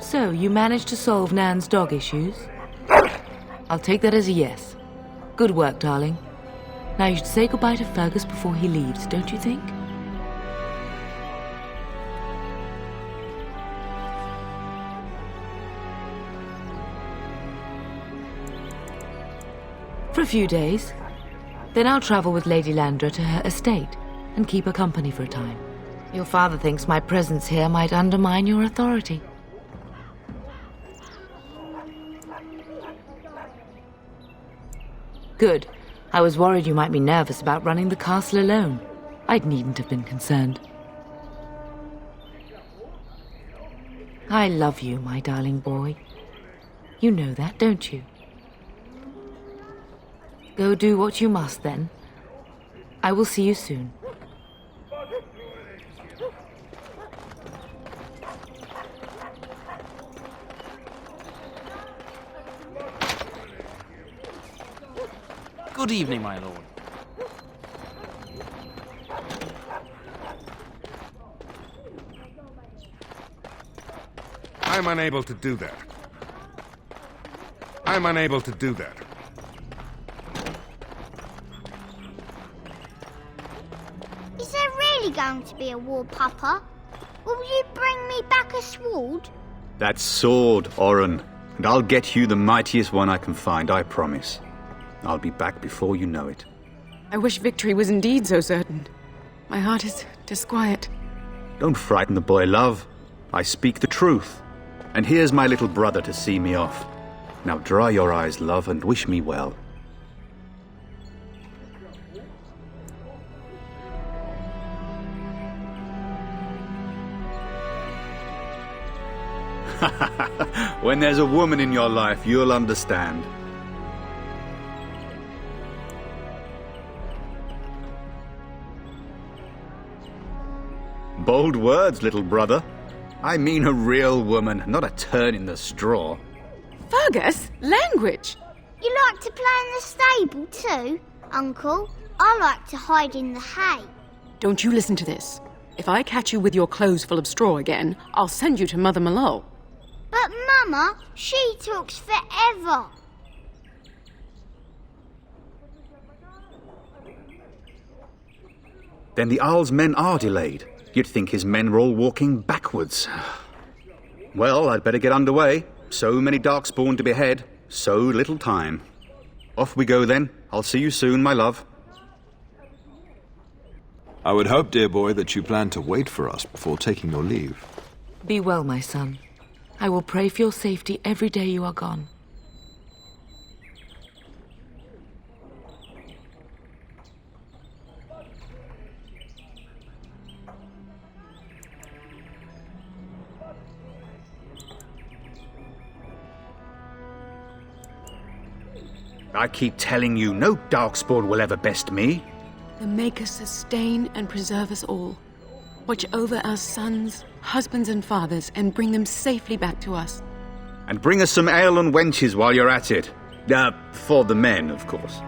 So, you managed to solve Nan's dog issues? I'll take that as a yes. Good work, darling. Now you should say goodbye to Fergus before he leaves, don't you think? For a few days. Then I'll travel with Lady Landra to her estate and keep her company for a time. Your father thinks my presence here might undermine your authority. Good. I was worried you might be nervous about running the castle alone. I needn't have been concerned. I love you, my darling boy. You know that, don't you? Go do what you must, then. I will see you soon. Good evening, my lord. I'm unable to do that. I'm unable to do that. Is there really going to be a war, Papa? Will you bring me back a sword? That sword, Oren. And I'll get you the mightiest one I can find, I promise. I'll be back before you know it. I wish victory was indeed so certain. My heart is disquiet. Don't frighten the boy, love. I speak the truth. And here's my little brother to see me off. Now dry your eyes, love, and wish me well. When there's a woman in your life, you'll understand. Bold words, little brother. I mean a real woman, not a turn in the straw. Fergus, language! You like to play in the stable too, Uncle? I like to hide in the hay. Don't you listen to this. If I catch you with your clothes full of straw again, I'll send you to Mother Malone. But Mama, she talks forever. Then the Owl's men are delayed. You'd think his men were all walking backwards. Well, I'd better get underway. So many Darkspawn to behead, so little time. Off we go then. I'll see you soon, my love. I would hope, dear boy, that you plan to wait for us before taking your leave. Be well, my son. I will pray for your safety every day you are gone. I keep telling you, no Darkspawn will ever best me. The Maker sustain and preserve us all. Watch over our sons, husbands and fathers, and bring them safely back to us. And bring us some ale and wenches while you're at it. For the men, of course.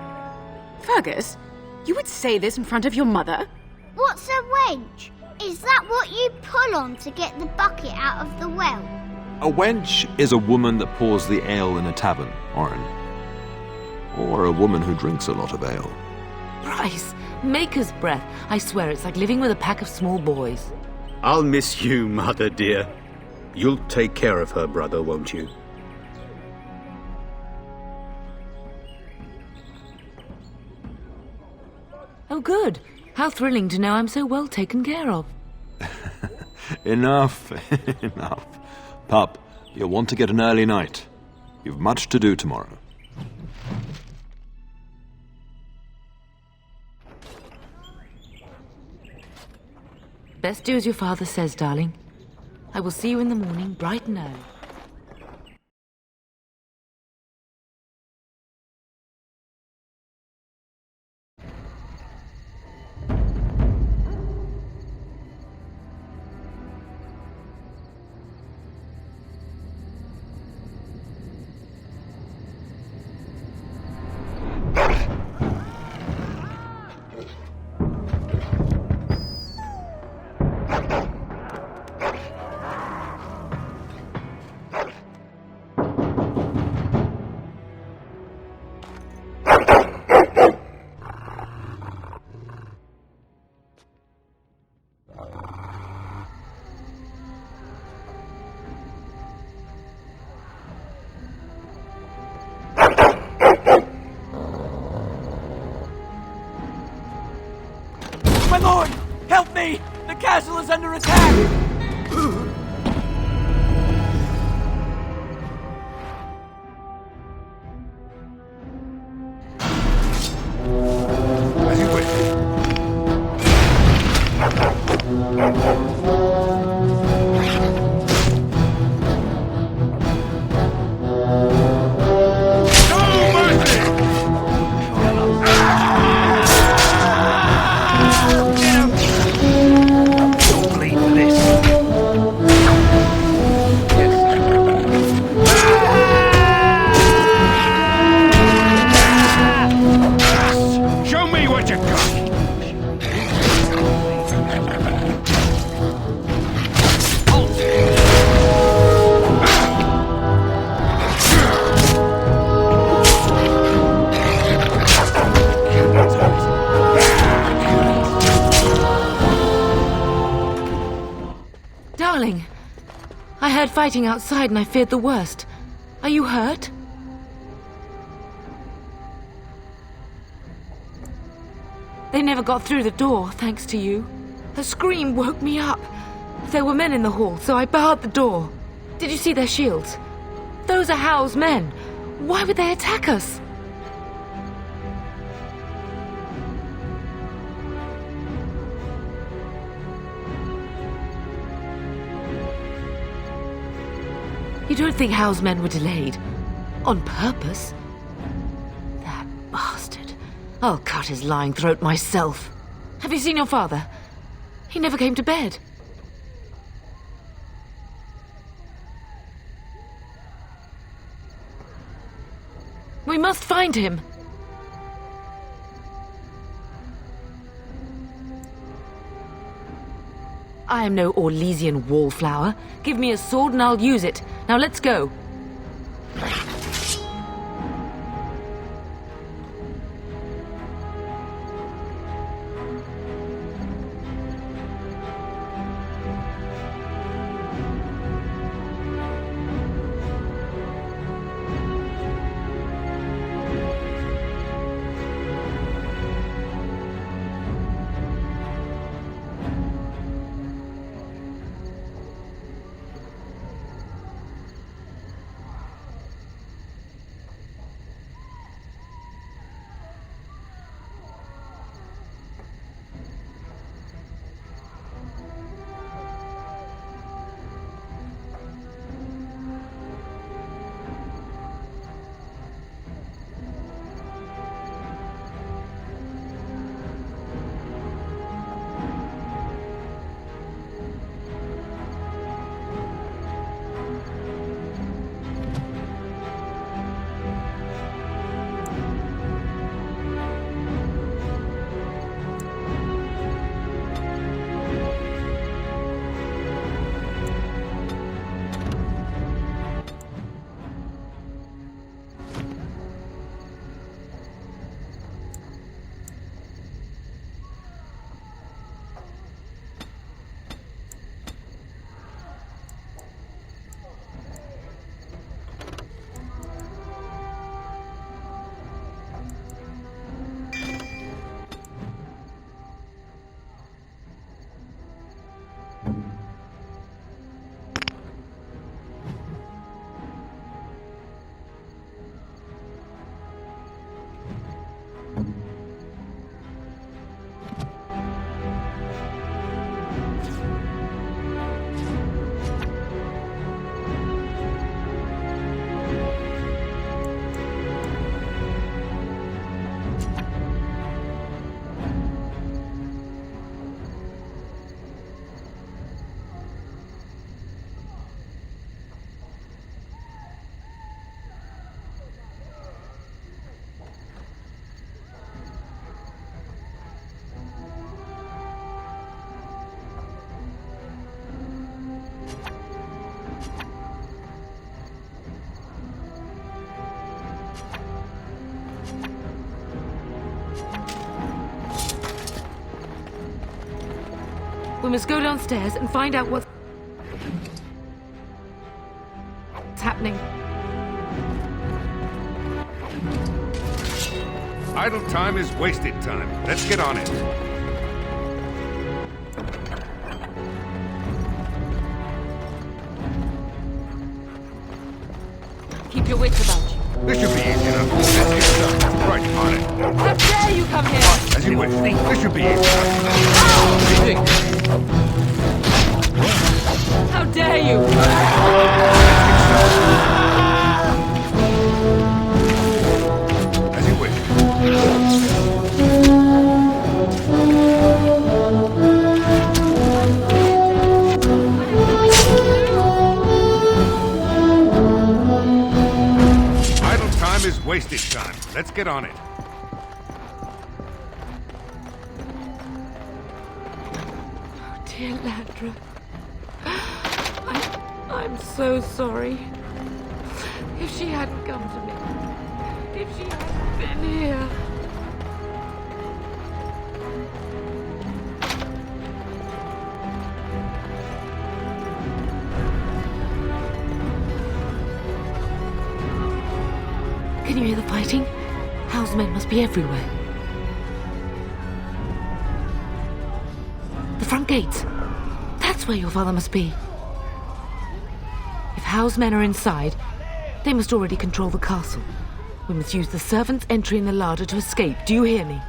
Fergus, you would say this in front of your mother? What's a wench? Is that what you pull on to get the bucket out of the well? A wench is a woman that pours the ale in a tavern, Oren. Or a woman who drinks a lot of ale. Bryce, Maker's breath. I swear it's like living with a pack of small boys. I'll miss you, Mother dear. You'll take care of her, brother, won't you? Oh, good. How thrilling to know I'm so well taken care of. Enough, enough. Pup, you'll want to get an early night. You've much to do tomorrow. Best do as your father says, darling. I will see you in the morning, bright and early. My lord! Help me! The castle is under attack! As you wish. No mercy! Don't bleed for this. Show me what you got! Darling, I heard fighting outside and I feared the worst. Are you hurt? They never got through the door, thanks to you. A scream woke me up. There were men in the hall, so I barred the door. Did you see their shields? Those are Howl's men. Why would they attack us? You don't think Howl's men were delayed? On purpose? That bastard. I'll cut his lying throat myself. Have you seen your father? He never came to bed. We must find him. I am no Orlesian wallflower. Give me a sword and I'll use it. Now let's go. We must go downstairs and find out what's happening. Idle time is wasted time. Let's get on it. your wits about you. This should be easy enough. Let's get started. Right, on it. How dare you come here? As you wish. This should be easy enough. How dare you? As you wish. Idle time is wasted time. Let's get on it. Dear Landra. I'm so sorry. If she hadn't come to me. If she hadn't been here. Can you hear the fighting? Howe's men must be everywhere. The front gates. That's where your father must be. If Howe's men are inside, they must already control the castle. We must use the servants entering the larder to escape. Do you hear me?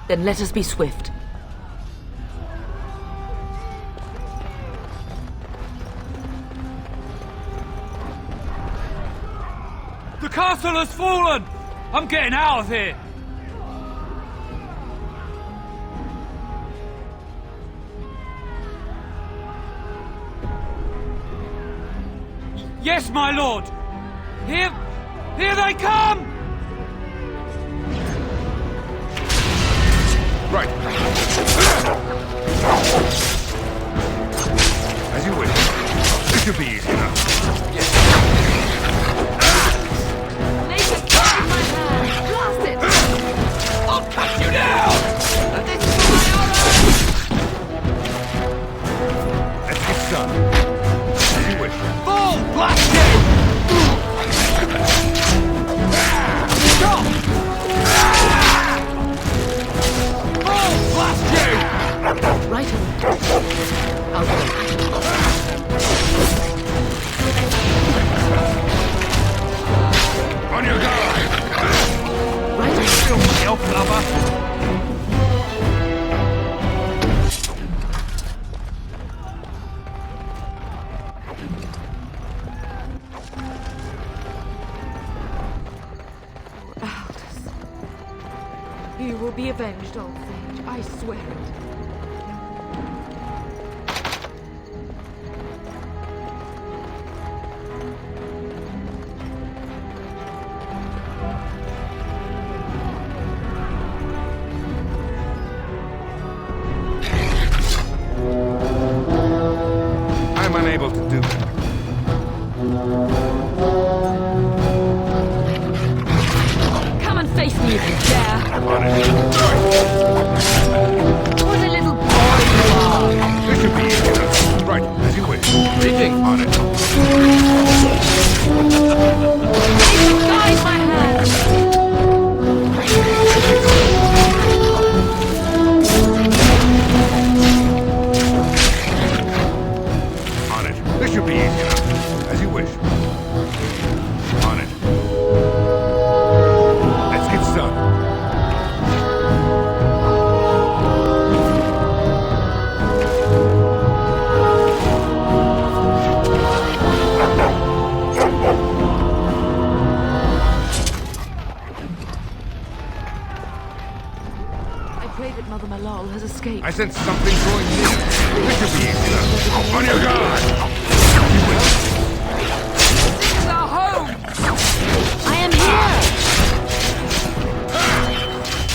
Then let us be swift. The castle has fallen! I'm getting out of here! Yes, my lord! Here they come! Right. As you wish. This should be easy enough. Nathan, guide my hand! Blast it! I'll cut you down! This is for my honor! Let's get started. As you wish. Full blast you! Stop! Full blast you! Right on. I'll go. On your guard. Right on. Still my elf lover! Aldous. You will be avenged, old sage. I swear it. I'm unable to do that. Come and face me if you dare. On it. What a little boy you are. This should be easy enough. Right, as you wish. Reading. On it. Guide my hand. On it. This should be easy enough. As you wish. On it. Let's get started. I pray that Mother Malal has escaped. I sense something going near. This should be easy enough. On your guard. This is our home! I am here!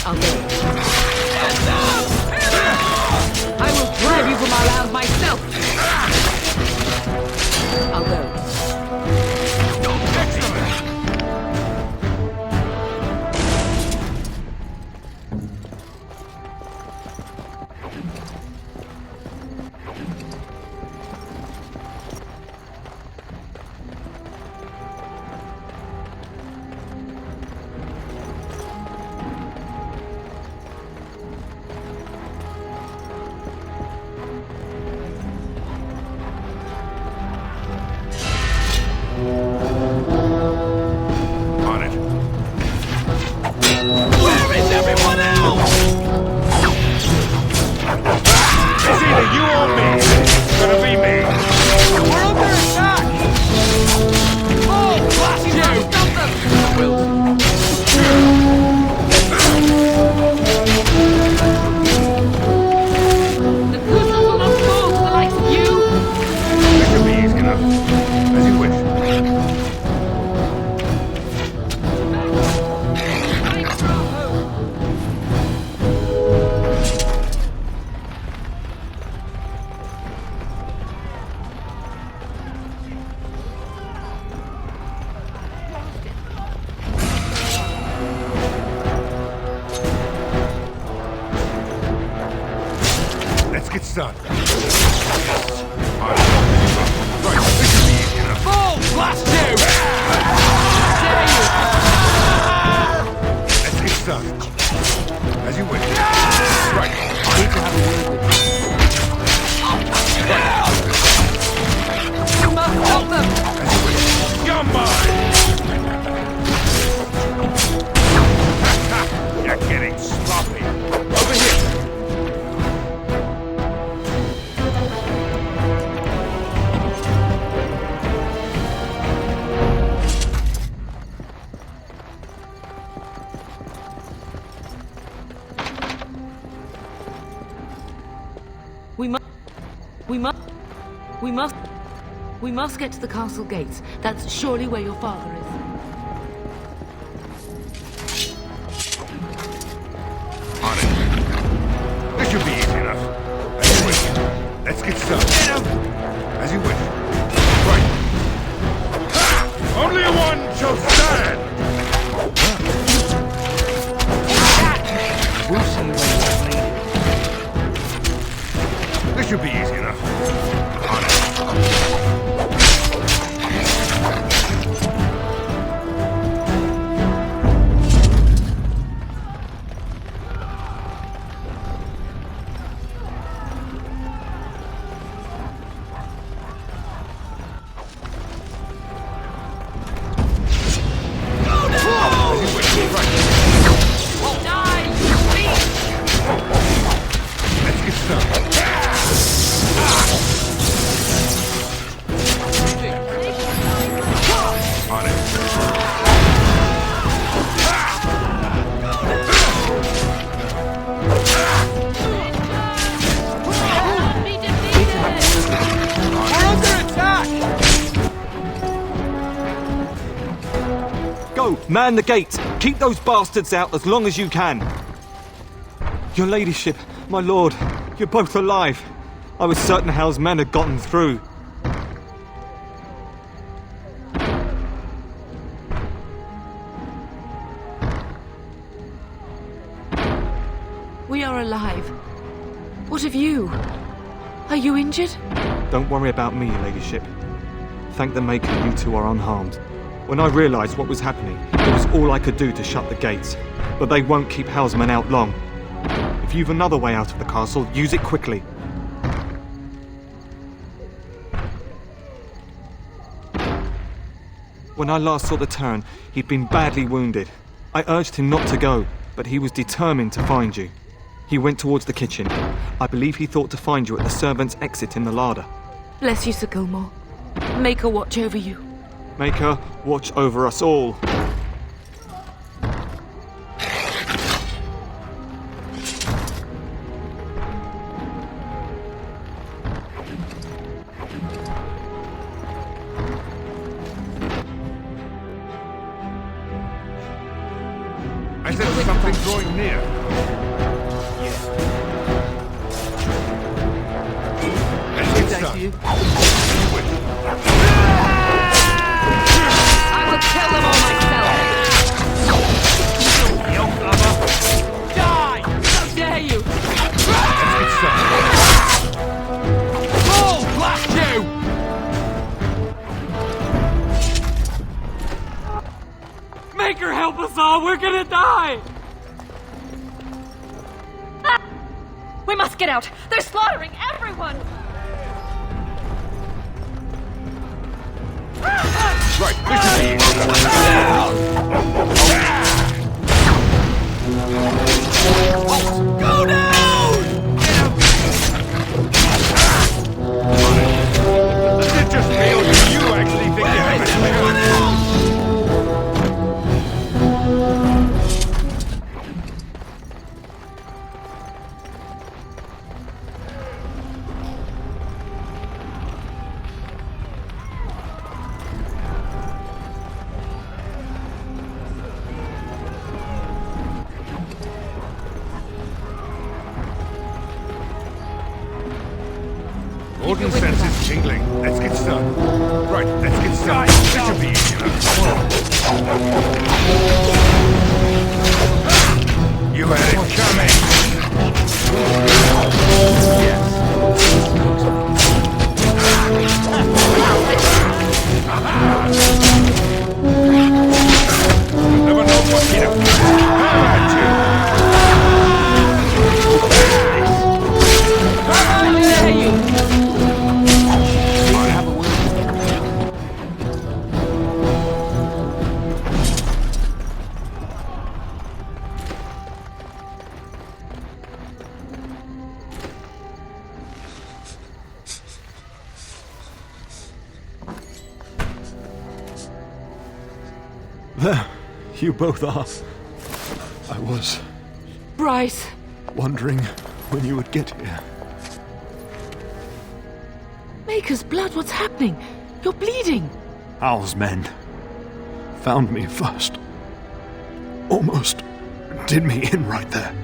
I'll go. I will drive you from our land myself! I'll go. started. Right, this should be easy enough. Bull! Blast you! Let's get started. As you wish. Right. I need to have a word with you. You must help them! As you wish. You're mine! You're getting sloppy. Over here. We must get to the castle gates. That's surely where your father is. On it. This should be easy enough. As you wish. Let's get started. Get him! As you wish. Right. Ha! Only one shall stand! We'll see when you're bleeding. This should be easy enough. On it. Let's get started. On it. We're under attack! Go! Man the gates! Keep those bastards out as long as you can! Your ladyship, my lord, you're both alive. I was certain Hal's men had gotten through. We are alive. What of you? Are you injured? Don't worry about me, ladyship. Thank the Maker you two are unharmed. When I realised what was happening, it was all I could do to shut the gates. But they won't keep Hal's men out long. If you've another way out of the castle, use it quickly. When I last saw the Turn, he'd been badly wounded. I urged him not to go, but he was determined to find you. He went towards the kitchen. I believe he thought to find you at the servants' exit in the larder. Bless you, Sir Gilmore. Make her watch over you. Make her watch over us all. I said something drawing near. Let's get Thanks to started. you. I will kill them all myself! Die! How dare you! Let's get started. Bull! Blast you! Make her help us all! We're gonna die! We must get out! They're slaughtering everyone! Right, this is easy. Go down! Is it just me or do you actually think you have it? Organ senses tingling. Let's get started. Right, let's get started. This should be easy enough. You had it coming. Yes. There, you both are. I was Bryce! wondering when you would get here. Maker's blood, what's happening? You're bleeding! Hal's men found me first. Almost did me in right there.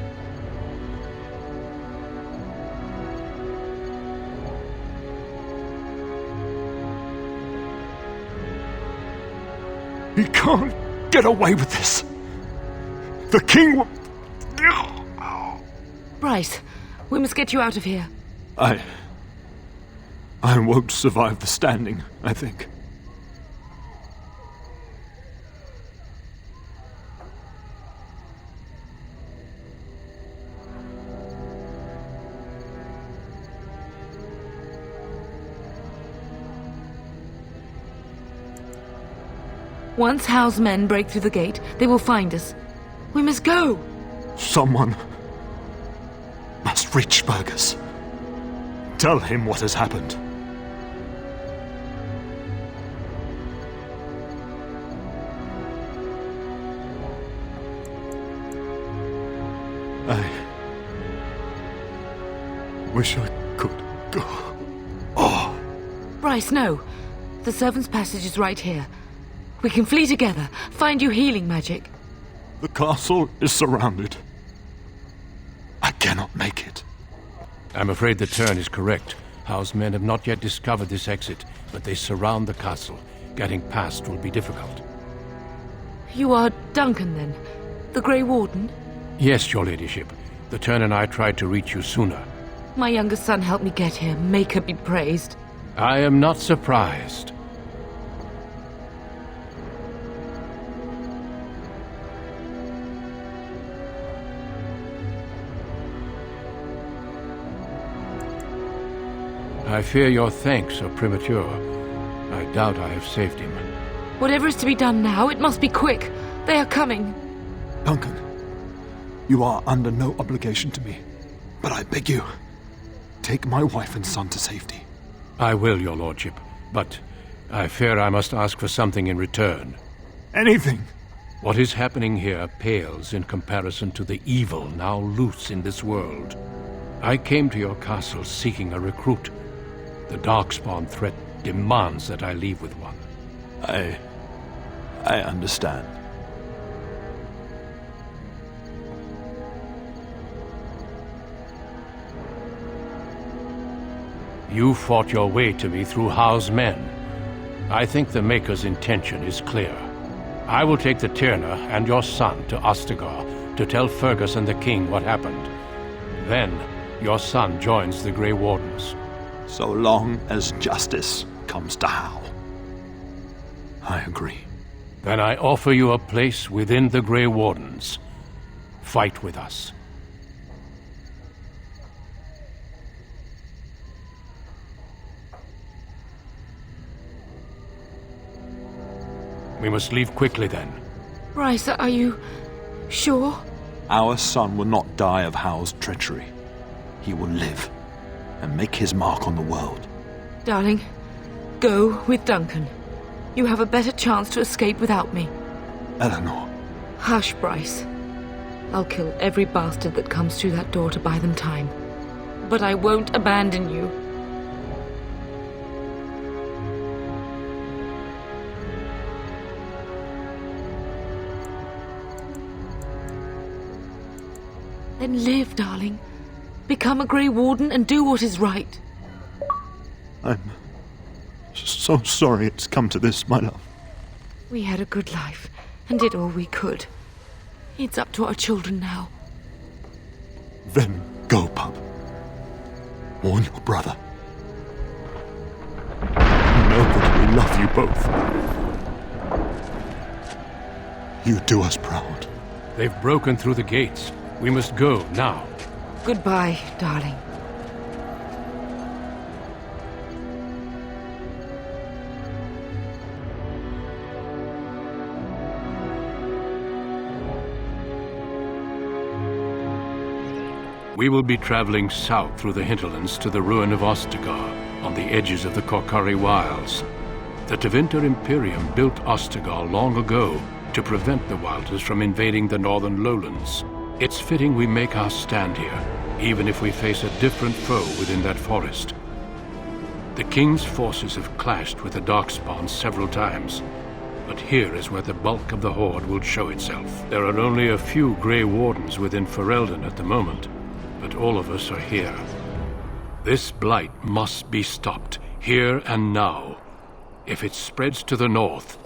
He can't get away with this. The king will... Bryce, we must get you out of here. I won't survive the standing, I think. Once Hal's men break through the gate, they will find us. We must go! Someone must reach Fergus. Tell him what has happened. I wish I could go. Oh. Bryce, no. The servants' passage is right here. We can flee together, find you healing magic. The castle is surrounded. I cannot make it. I'm afraid the Turn is correct. Hal's men have not yet discovered this exit, but they surround the castle. Getting past will be difficult. You are Duncan, then? The Grey Warden? Yes, your ladyship. The Turn and I tried to reach you sooner. My youngest son helped me get here. Maker be praised. I am not surprised. I fear your thanks are premature. I doubt I have saved him. Whatever is to be done now, it must be quick. They are coming. Duncan, you are under no obligation to me, but I beg you, take my wife and son to safety. I will, your lordship, but I fear I must ask for something in return. Anything! What is happening here pales in comparison to the evil now loose in this world. I came to your castle seeking a recruit. The Darkspawn threat demands that I leave with one. I understand. You fought your way to me through Hal's men. I think the Maker's intention is clear. I will take the Tyrna and your son to Ostagar to tell Fergus and the king what happened. Then, your son joins the Grey Wardens. So long as justice comes to Hal. I agree. Then I offer you a place within the Grey Wardens. Fight with us. We must leave quickly then. Bryce, are you sure? Our son will not die of Hal's treachery. He will live and make his mark on the world. Darling, go with Duncan. You have a better chance to escape without me. Eleanor. Hush, Bryce. I'll kill every bastard that comes through that door to buy them time. But I won't abandon you. Then live, darling. Become a Grey Warden and do what is right. I'm so sorry it's come to this, my love. We had a good life and did all we could. It's up to our children now. Then go, pup. Warn your brother. Know that we love you both. You do us proud. They've broken through the gates. We must go now. Goodbye, darling. We will be traveling south through the hinterlands to the ruin of Ostagar, on the edges of the Korcari Wilds. The Tevinter Imperium built Ostagar long ago, to prevent the Wilders from invading the northern lowlands. It's fitting we make our stand here, even if we face a different foe within that forest. The King's forces have clashed with the Darkspawn several times, but here is where the bulk of the Horde will show itself. There are only a few Grey Wardens within Ferelden at the moment, but all of us are here. This blight must be stopped, here and now. If it spreads to the north,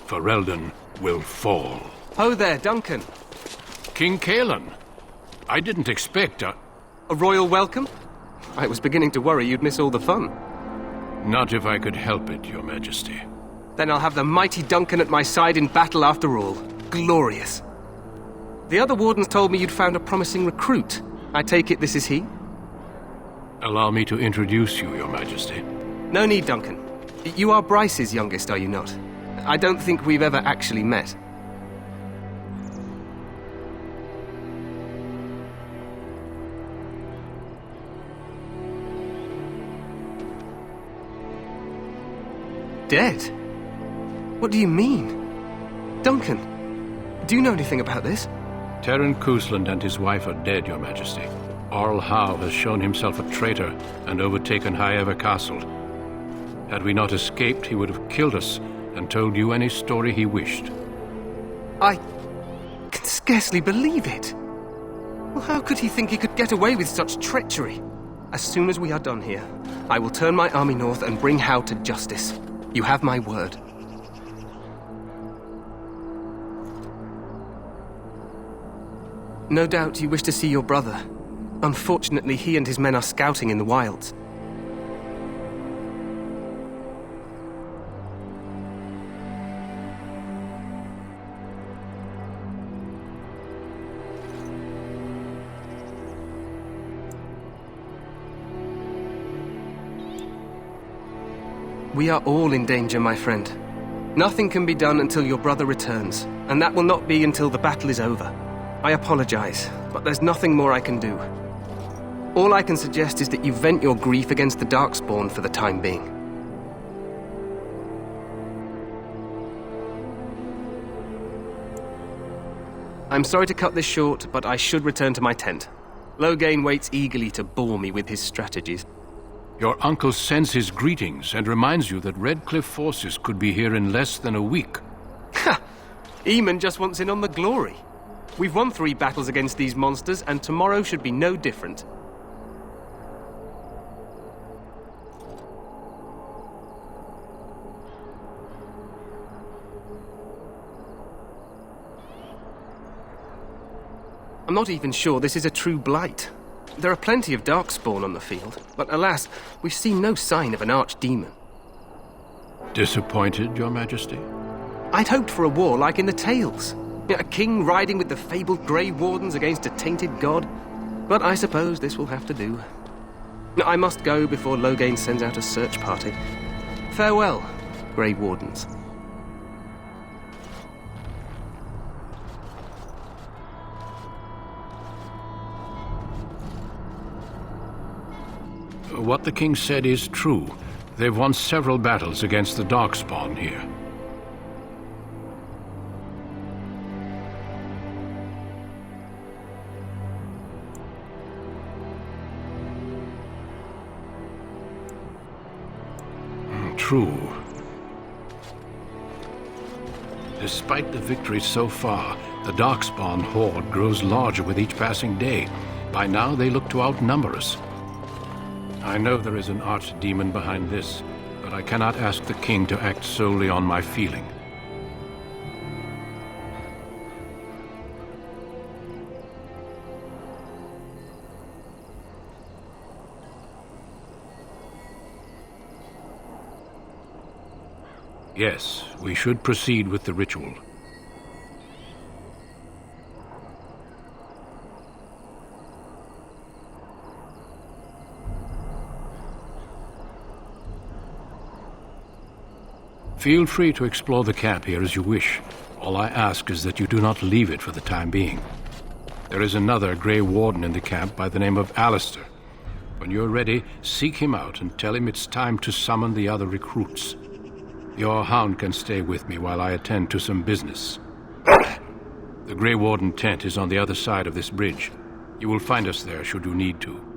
Ferelden will fall. Ho there, Duncan. King Cailan. I didn't expect a royal welcome? I was beginning to worry you'd miss all the fun. Not if I could help it, Your Majesty. Then I'll have the mighty Duncan at my side in battle after all. Glorious. The other wardens told me you'd found a promising recruit. I take it this is he? Allow me to introduce you, Your Majesty. No need, Duncan. You are Bryce's youngest, are you not? I don't think we've ever actually met. Dead? What do you mean? Duncan, do you know anything about this? Terran Cousland and his wife are dead, Your Majesty. Arl Howe has shown himself a traitor and overtaken Highever Castle. Had we not escaped, he would have killed us and told you any story he wished. I can scarcely believe it. Well, how could he think he could get away with such treachery? As soon as we are done here, I will turn my army north and bring Howe to justice. You have my word. No doubt you wish to see your brother. Unfortunately, he and his men are scouting in the wilds. We are all in danger, my friend. Nothing can be done until your brother returns, and that will not be until the battle is over. I apologize, but there's nothing more I can do. All I can suggest is that you vent your grief against the Darkspawn for the time being. I'm sorry to cut this short, but I should return to my tent. Loghain waits eagerly to bore me with his strategies. Your uncle sends his greetings and reminds you that Redcliffe forces could be here in less than a week. Ha! Eamon just wants in on the glory. We've won 3 battles against these monsters, and tomorrow should be no different. I'm not even sure this is a true blight. There are plenty of Darkspawn on the field, but alas, we've seen no sign of an archdemon. Disappointed, Your Majesty? I'd hoped for a war like in the tales. A king riding with the fabled Grey Wardens against a tainted god. But I suppose this will have to do. I must go before Loghain sends out a search party. Farewell, Grey Wardens. What the king said is true. They've won several battles against the Darkspawn here. True. Despite the victories so far, the Darkspawn horde grows larger with each passing day. By now, they look to outnumber us. I know there is an archdemon behind this, but I cannot ask the king to act solely on my feeling. Yes, we should proceed with the ritual. Feel free to explore the camp here as you wish. All I ask is that you do not leave it for the time being. There is another Grey Warden in the camp by the name of Alistair. When you're ready, seek him out and tell him it's time to summon the other recruits. Your hound can stay with me while I attend to some business. The Grey Warden tent is on the other side of this bridge. You will find us there should you need to.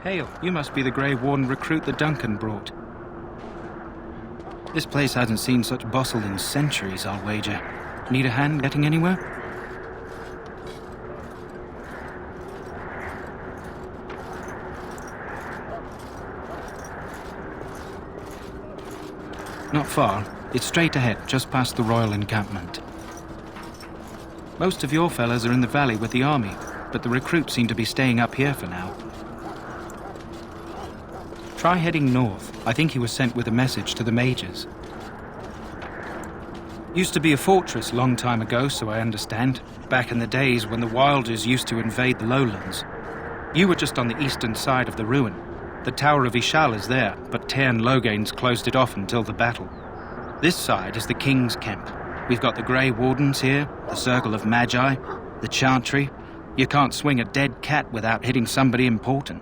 Hail, you must be the Grey Warden recruit that Duncan brought. This place hasn't seen such bustle in centuries, I'll wager. Need a hand getting anywhere? Not far. It's straight ahead, just past the royal encampment. Most of your fellas are in the valley with the army, but the recruits seem to be staying up here for now. Try heading north. I think he was sent with a message to the mages. Used to be a fortress long time ago, so I understand. Back in the days when the Wilders used to invade the lowlands. You were just on the eastern side of the ruin. The Tower of Ishal is there, but Tairn Logain's closed it off until the battle. This side is the King's camp. We've got the Grey Wardens here, the Circle of Magi, the Chantry. You can't swing a dead cat without hitting somebody important.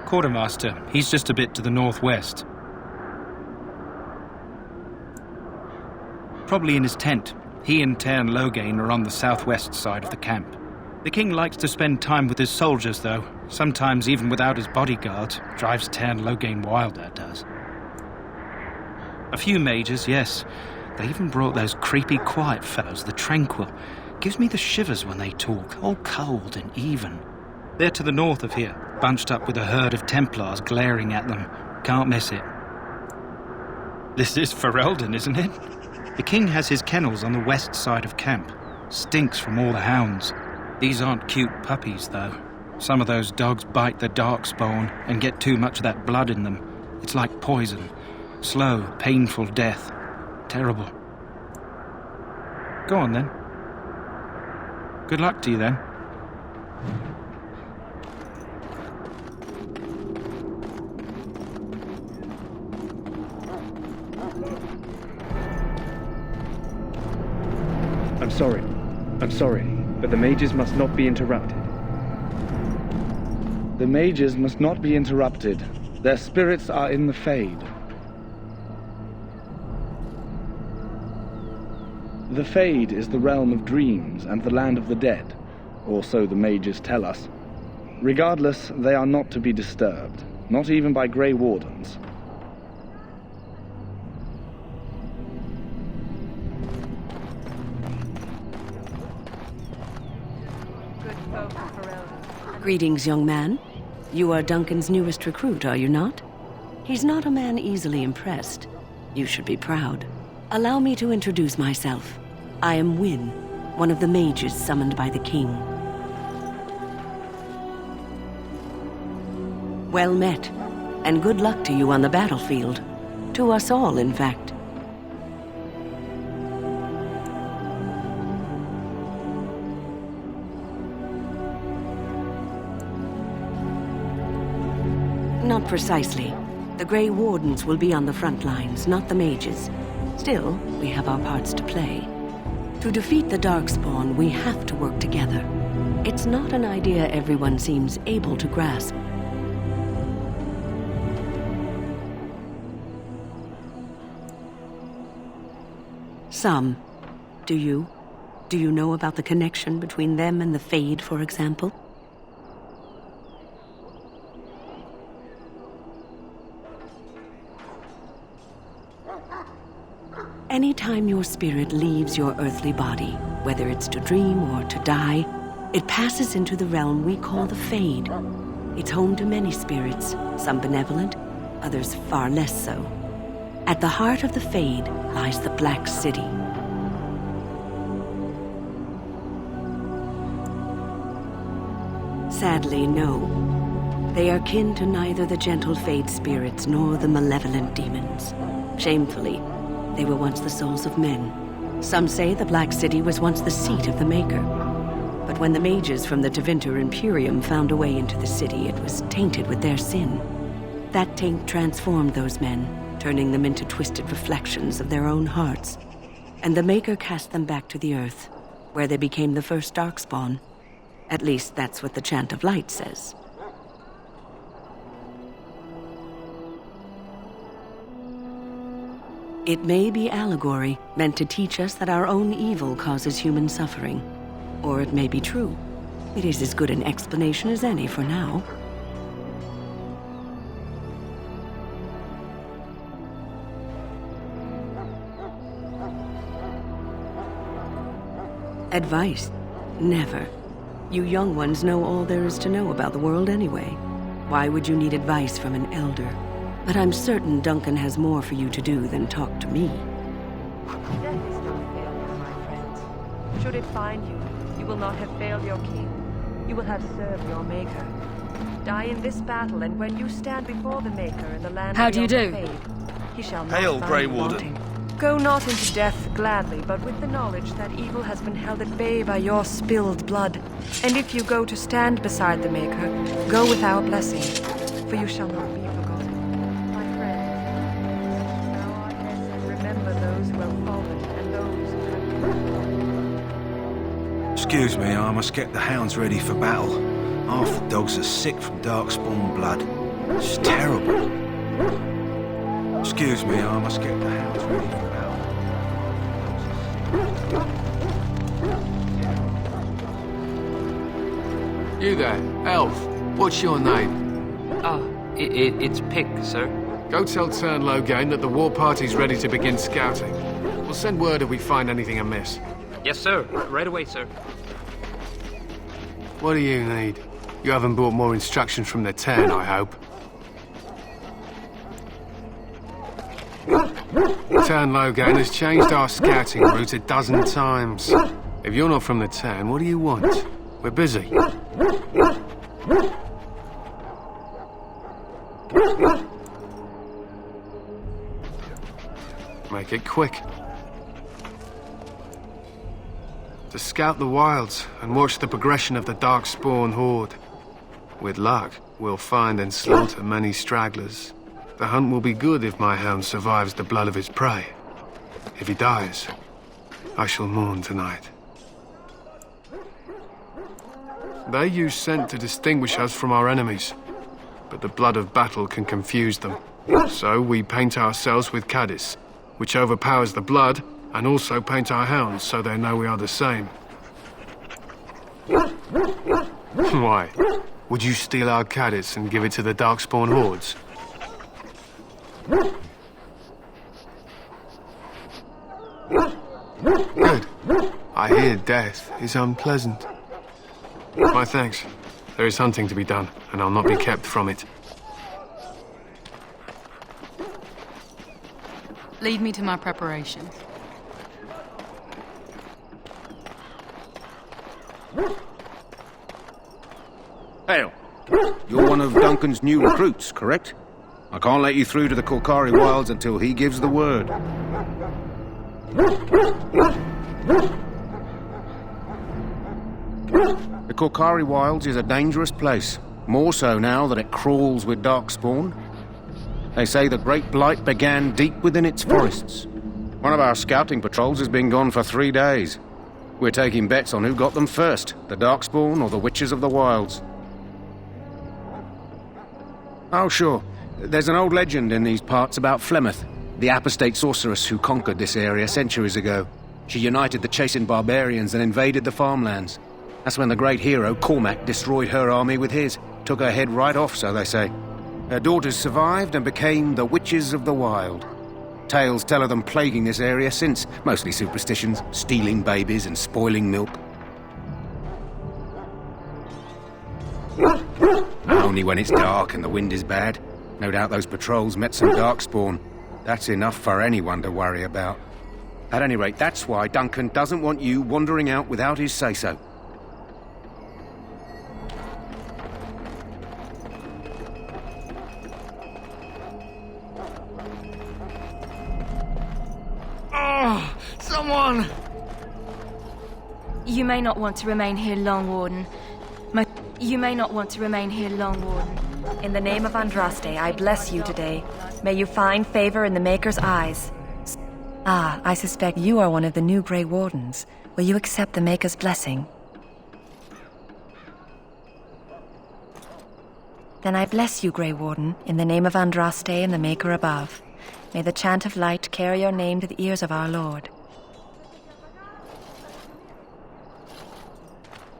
Quartermaster, he's just a bit to the northwest. Probably in his tent. He and Tairn Logain are on the southwest side of the camp. The king likes to spend time with his soldiers, though. Sometimes even without his bodyguards. Drives Tairn Loghain wild, that does. A few mages, yes. They even brought those creepy quiet fellows, the Tranquil. Gives me the shivers when they talk, all cold and even. They're to the north of here, bunched up with a herd of Templars glaring at them. Can't miss it. This is Ferelden, isn't it? The king has his kennels on the west side of camp. Stinks from all the hounds. These aren't cute puppies, though. Some of those dogs bite the darkspawn and get too much of that blood in them. It's like poison. Slow, painful death. Terrible. Go on, then. Good luck to you, then. I'm sorry, but the mages must not be interrupted. The mages must not be interrupted. Their spirits are in the Fade. The Fade is the realm of dreams and the land of the dead, or so the mages tell us. Regardless, they are not to be disturbed, not even by Grey Wardens. Greetings, young man. You are Duncan's newest recruit, are you not? He's not a man easily impressed. You should be proud. Allow me to introduce myself. I am Wynne, one of the mages summoned by the king. Well met, and good luck to you on the battlefield. To us all, in fact. Not precisely. The Grey Wardens will be on the front lines, not the mages. Still, we have our parts to play. To defeat the Darkspawn, we have to work together. It's not an idea everyone seems able to grasp. Some. Do you? Do you know about the connection between them and the Fade, for example? Anytime your spirit leaves your earthly body, whether it's to dream or to die, it passes into the realm we call the Fade. It's home to many spirits, some benevolent, others far less so. At the heart of the Fade lies the Black City. Sadly, no. They are kin to neither the gentle Fade spirits nor the malevolent demons. Shamefully, they were once the souls of men. Some say the Black City was once the seat of the Maker. But when the mages from the Tevinter Imperium found a way into the city, it was tainted with their sin. That taint transformed those men, turning them into twisted reflections of their own hearts. And the Maker cast them back to the earth, where they became the first Darkspawn. At least that's what the Chant of Light says. It may be allegory, meant to teach us that our own evil causes human suffering. Or it may be true. It is as good an explanation as any for now. Advice? Never. You young ones know all there is to know about the world anyway. Why would you need advice from an elder? But I'm certain Duncan has more for you to do than talk to me. Death is no failure, my friends. Should it find you, you will not have failed your king. You will have served your Maker. Die in this battle, and when you stand before the Maker in the land How do you beyond do? the Fade, he shall not Hail, find Grey you Warden. wanting. Go not into death gladly, but with the knowledge that evil has been held at bay by your spilled blood. And if you go to stand beside the Maker, go with our blessing, for you shall not be forgotten. My friend, bow our heads and remember those who have fallen and those who have... Excuse me, I must get the hounds ready for battle. Half the dogs are sick from Darkspawn blood. It's terrible. Excuse me, I must get the hounds ready for battle. You there, elf. What's your name? It's Pick, sir. Go tell Tern Logain that the war party's ready to begin scouting. We'll send word if we find anything amiss. Yes, sir. Right away, sir. What do you need? You haven't brought more instructions from the Tern, I hope. Tern Logain has changed our scouting route a dozen times. If you're not from the Tern, what do you want? We're busy. Make it quick. To scout the wilds and watch the progression of the Darkspawn horde. With luck, we'll find and slaughter many stragglers. The hunt will be good if my hound survives the blood of his prey. If he dies, I shall mourn tonight. They use scent to distinguish us from our enemies, but the blood of battle can confuse them. So we paint ourselves with Caddis, which overpowers the blood, and also paint our hounds so they know we are the same. Why? Would you steal our Caddis and give it to the Darkspawn hordes? Good. I hear death is unpleasant. My thanks. There is hunting to be done, and I'll not be kept from it. Lead me to my preparations. Hail. You're one of Duncan's new recruits, correct? I can't let you through to the Korkari Wilds until he gives the word. The Korkari Wilds is a dangerous place, more so now that it crawls with Darkspawn. They say the Great Blight began deep within its forests. One of our scouting patrols has been gone for 3 days. We're taking bets on who got them first, the Darkspawn or the Witches of the Wilds. Oh, sure. There's an old legend in these parts about Flemeth, the apostate sorceress who conquered this area centuries ago. She united the chasing barbarians and invaded the farmlands. That's when the great hero, Cormac, destroyed her army with his. Took her head right off, so they say. Her daughters survived and became the Witches of the Wild. Tales tell of them plaguing this area since, mostly superstitions, stealing babies and spoiling milk. Only when it's dark and the wind is bad. No doubt those patrols met some Darkspawn. That's enough for anyone to worry about. At any rate, that's why Duncan doesn't want you wandering out without his say-so. Oh, someone! You may not want to remain here long, Warden. You may not want to remain here long, Warden. In the name of Andraste, I bless you today. May you find favor in the Maker's eyes. Ah, I suspect you are one of the new Grey Wardens. Will you accept the Maker's blessing? Then I bless you, Grey Warden, in the name of Andraste and the Maker above. May the chant of light carry your name to the ears of our Lord.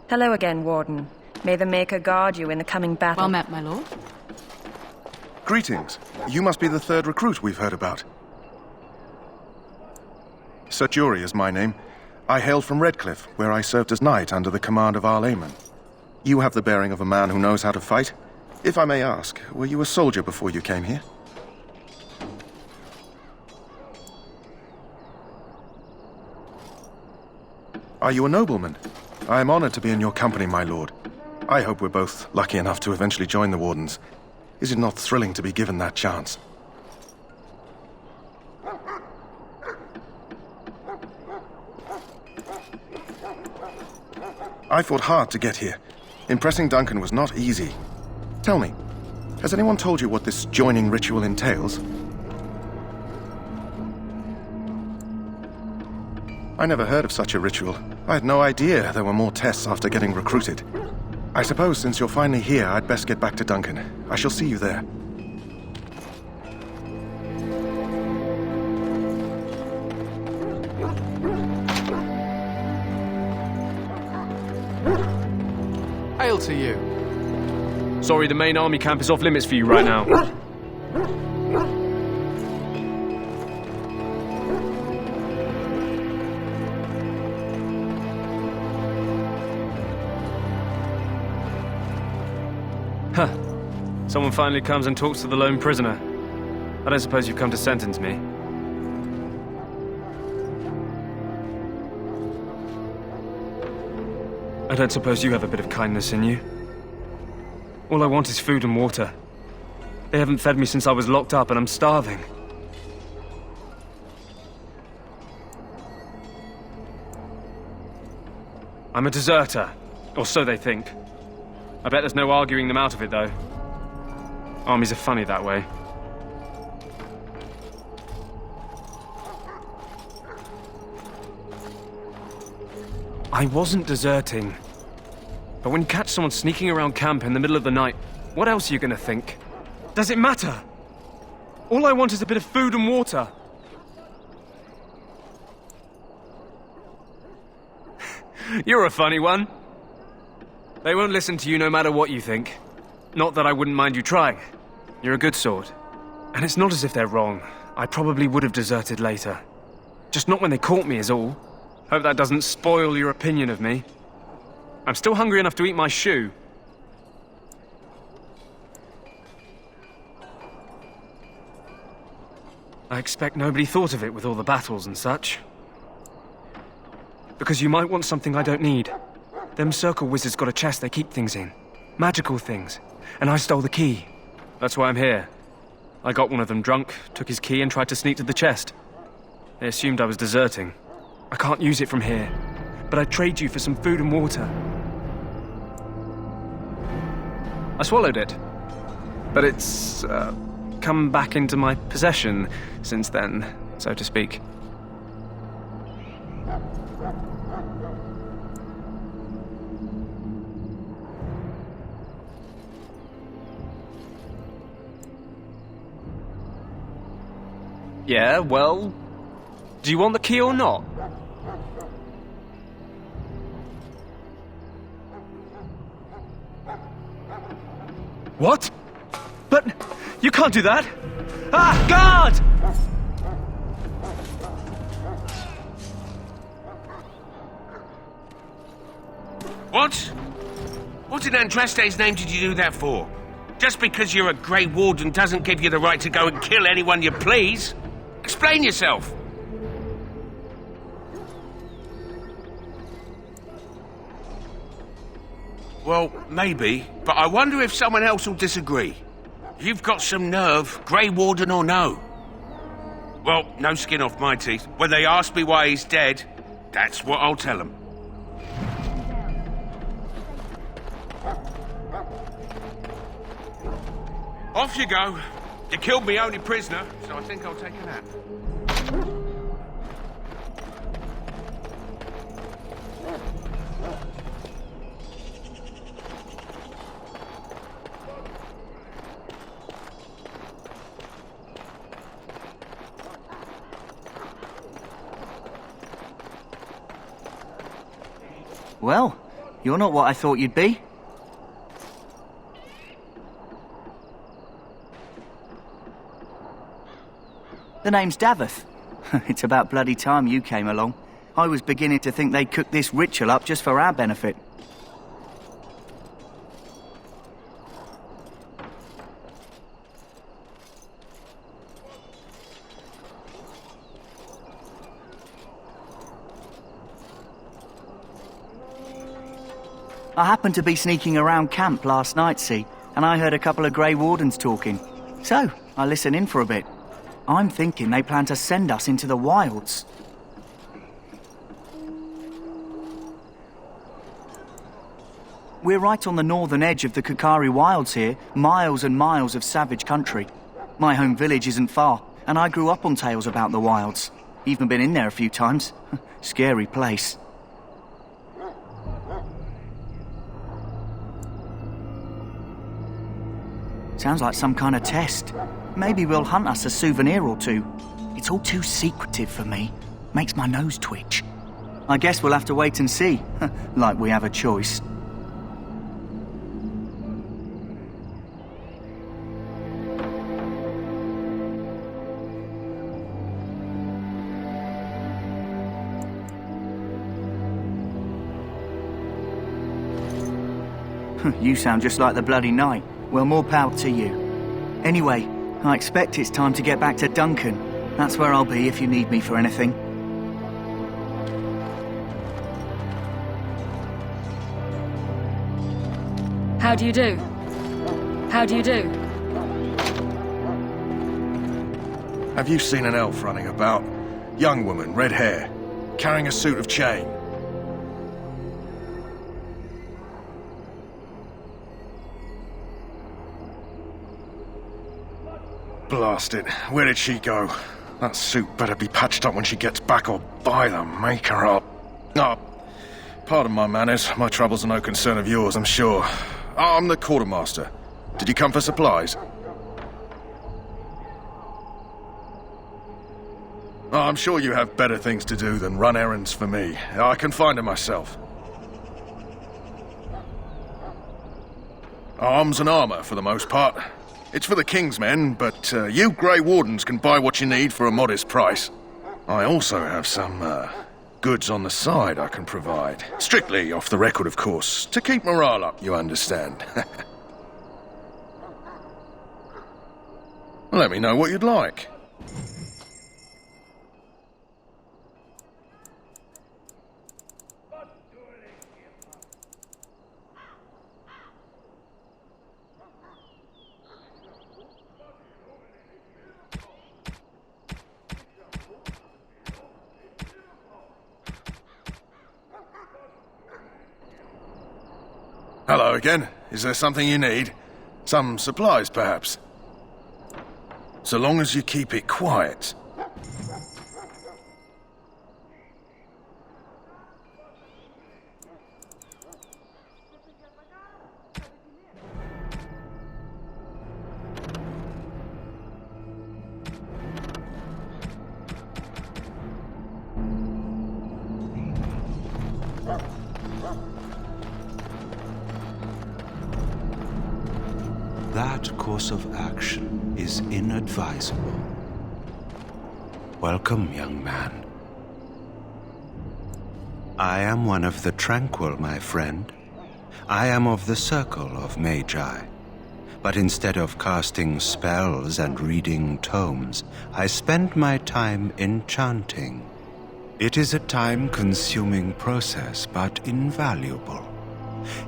Hello again, Warden. May the Maker guard you in the coming battle. Well met, my lord. Greetings. You must be the third recruit we've heard about. Sir Jury is my name. I hail from Redcliffe, where I served as knight under the command of Arl Eamon. You have the bearing of a man who knows how to fight. If I may ask, were you a soldier before you came here? Are you a nobleman? I am honored to be in your company, my lord. I hope we're both lucky enough to eventually join the Wardens. Is it not thrilling to be given that chance? I fought hard to get here. Impressing Duncan was not easy. Tell me, has anyone told you what this joining ritual entails? I never heard of such a ritual. I had no idea there were more tests after getting recruited. I suppose since you're finally here, I'd best get back to Duncan. I shall see you there. Hail, appeal to you? Sorry, the main army camp is off limits for you right now. Huh. Someone finally comes and talks to the lone prisoner. I don't suppose you've come to sentence me. I don't suppose you have a bit of kindness in you. All I want is food and water. They haven't fed me since I was locked up and I'm starving. I'm a deserter, or so they think. I bet there's no arguing them out of it, though. Armies are funny that way. I wasn't deserting. But when you catch someone sneaking around camp in the middle of the night, what else are you gonna think? Does it matter? All I want is a bit of food and water. You're a funny one. They won't listen to you no matter what you think. Not that I wouldn't mind you trying. You're a good sort. And it's not as if they're wrong. I probably would have deserted later. Just not when they caught me is all. Hope that doesn't spoil your opinion of me. I'm still hungry enough to eat my shoe. I expect nobody thought of it with all the battles and such. Because you might want something I don't need. Them circle wizards got a chest they keep things in. Magical things. And I stole the key. That's why I'm here. I got one of them drunk, took his key and tried to sneak to the chest. They assumed I was deserting. I can't use it from here. But I'd trade you for some food and water. I swallowed it. But it's, come back into my possession since then, so to speak. Yeah, well, do you want the key or not? What? But you can't do that! Ah, guard! What? What in Andraste's name did you do that for? Just because you're a Grey Warden doesn't give you the right to go and kill anyone you please. Explain yourself. Well, maybe, but I wonder if someone else will disagree. You've got some nerve, Grey Warden or no. Well, no skin off my teeth. When they ask me why he's dead, that's what I'll tell them. Off you go. You killed me only prisoner, so I think I'll take a nap. Well, you're not what I thought you'd be. The name's Daveth. It's about bloody time you came along. I was beginning to think they'd cooked this ritual up just for our benefit. I happened to be sneaking around camp last night, see, and I heard a couple of Grey Wardens talking. So, I listened in for a bit. I'm thinking they plan to send us into the wilds. We're right on the northern edge of the Kukari Wilds here, miles and miles of savage country. My home village isn't far, and I grew up on tales about the wilds. Even been in there a few times. Scary place. Sounds like some kind of test. Maybe we'll hunt us a souvenir or two. It's all too secretive for me. Makes my nose twitch. I guess we'll have to wait and see. Like we have a choice. You sound just like the bloody knight. Well, more power to you. Anyway, I expect it's time to get back to Duncan. That's where I'll be if you need me for anything. How do you do? How do you do? Have you seen an elf running about? Young woman, red hair, carrying a suit of chain. Blast it. Where did she go? That suit better be patched up when she gets back, or by the maker up. Oh, pardon my manners. My troubles are no concern of yours, I'm sure. I'm the quartermaster. Did you come for supplies? Oh, I'm sure you have better things to do than run errands for me. I can find them myself. Arms and armor, for the most part. It's for the King's men, but you Grey Wardens can buy what you need for a modest price. I also have some goods on the side I can provide. Strictly off the record, of course. To keep morale up, you understand. Let me know what you'd like. Hello again. Is there something you need? Some supplies, perhaps? So long as you keep it quiet. That course of action is inadvisable. Welcome, young man. I am one of the Tranquil, my friend. I am of the Circle of Magi. But instead of casting spells and reading tomes, I spend my time enchanting. It is a time-consuming process, but invaluable.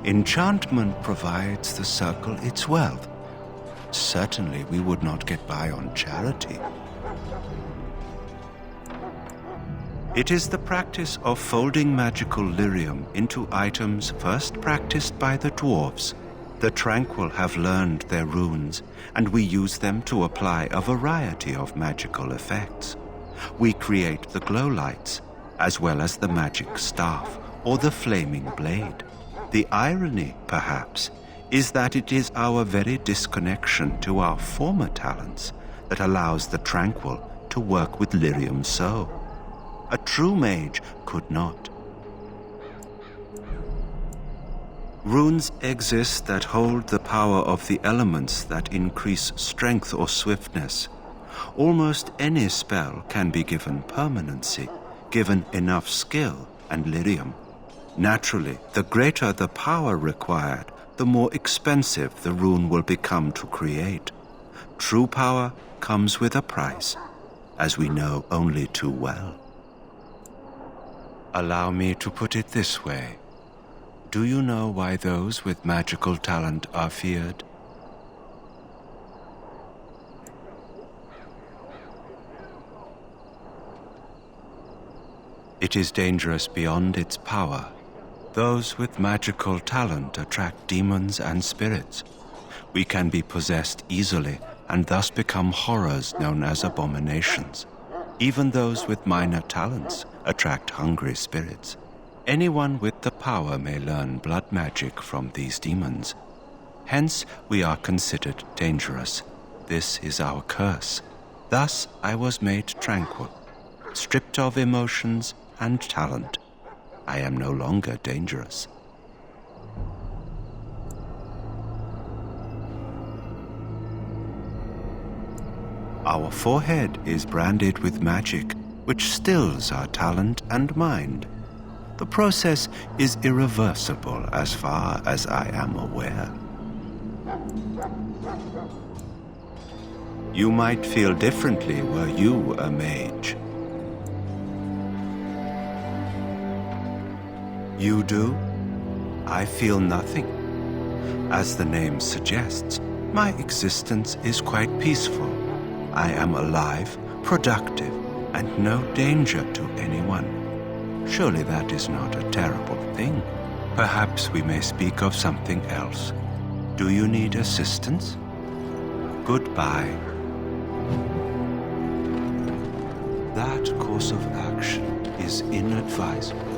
Enchantment provides the Circle its wealth. Certainly we would not get by on charity. It is the practice of folding magical lyrium into items first practiced by the dwarves. The Tranquil have learned their runes, and we use them to apply a variety of magical effects. We create the glow lights, as well as the magic staff or the flaming blade. The irony, perhaps, is that it is our very disconnection to our former talents that allows the Tranquil to work with lyrium so. A true mage could not. Runes exist that hold the power of the elements that increase strength or swiftness. Almost any spell can be given permanency, given enough skill and lyrium. Naturally, the greater the power required, the more expensive the rune will become to create. True power comes with a price, as we know only too well. Allow me to put it this way. Do you know why those with magical talent are feared? It is dangerous beyond its power. Those with magical talent attract demons and spirits. We can be possessed easily and thus become horrors known as abominations. Even those with minor talents attract hungry spirits. Anyone with the power may learn blood magic from these demons. Hence, we are considered dangerous. This is our curse. Thus, I was made tranquil, stripped of emotions and talent. I am no longer dangerous. Our forehead is branded with magic, which stills our talent and mind. The process is irreversible as far as I am aware. You might feel differently were you a mage. You do? I feel nothing. As the name suggests, my existence is quite peaceful. I am alive, productive, and no danger to anyone. Surely that is not a terrible thing. Perhaps we may speak of something else. Do you need assistance? Goodbye. That course of action is inadvisable.